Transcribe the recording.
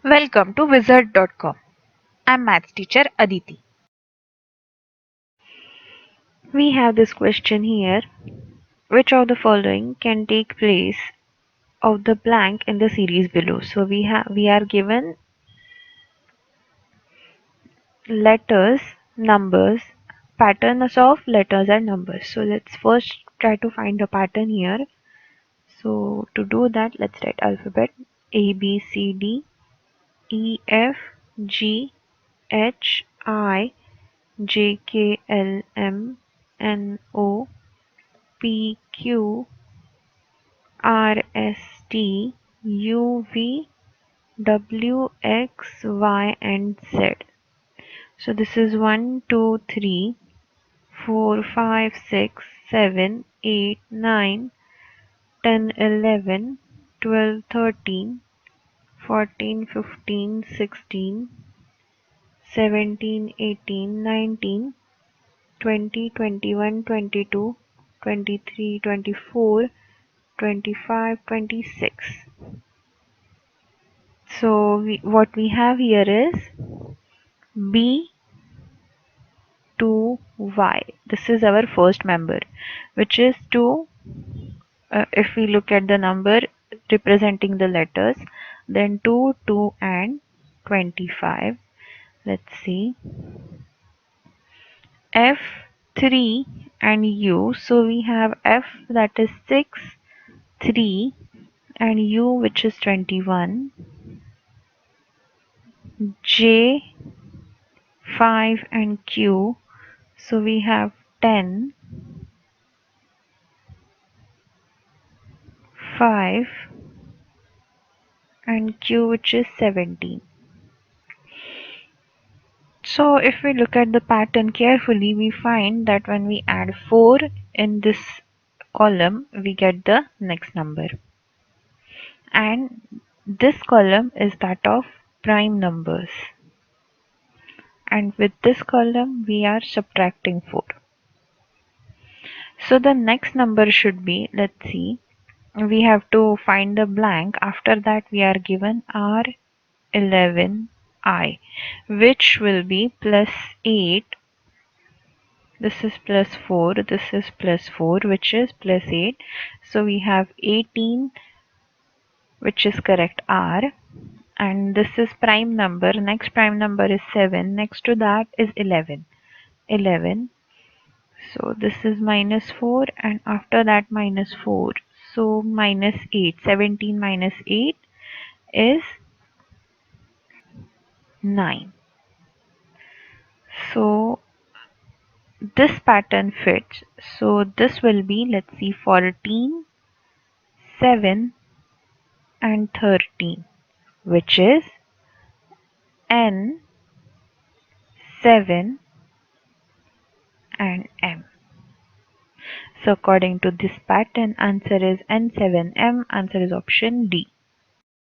Welcome to Wizard.com. I'm maths teacher Aditi. We have this question here. Which of the following can take place of the blank in the series below? So we are given letters, numbers, patterns of letters and numbers. So let's first try to find a pattern here. So to do that, let's write alphabet A B C D E F G H I J K L M N O P Q R S T U V W X Y and Z. So this is 1 2 3 4 5 6 7 8 9 10 11 12 13 14 15 16 17 18 19 20 21 22 23 24 25 26. So what we have here is B to Y. This is our first member, which is 2. If we look at the number representing the letters, then 2, 2 and 25. Let's see. F, 3 and U. So we have F, that is 6, 3 and U, which is 21. J, 5 and Q. So we have 10, 5 and Q, which is 17. So if we look at the pattern carefully, we find that when we add 4 in this column, we get the next number. And this column is that of prime numbers. And with this column, we are subtracting 4. So the next number should be, let's see, we have to find the blank. After that, we are given R11I, which will be plus 8. This is plus 4. This is plus 4, which is plus 8. So we have 18, which is correct R. And this is prime number. Next prime number is 7. Next to that is 11. 11. So this is minus 4 and after that minus 4. So minus 8. 17 minus 8 is 9. So this pattern fits. So this will be, let's see, 14, 7 and 13, which is N, 7 and M. So according to this pattern, answer is N7M. Answer is option D.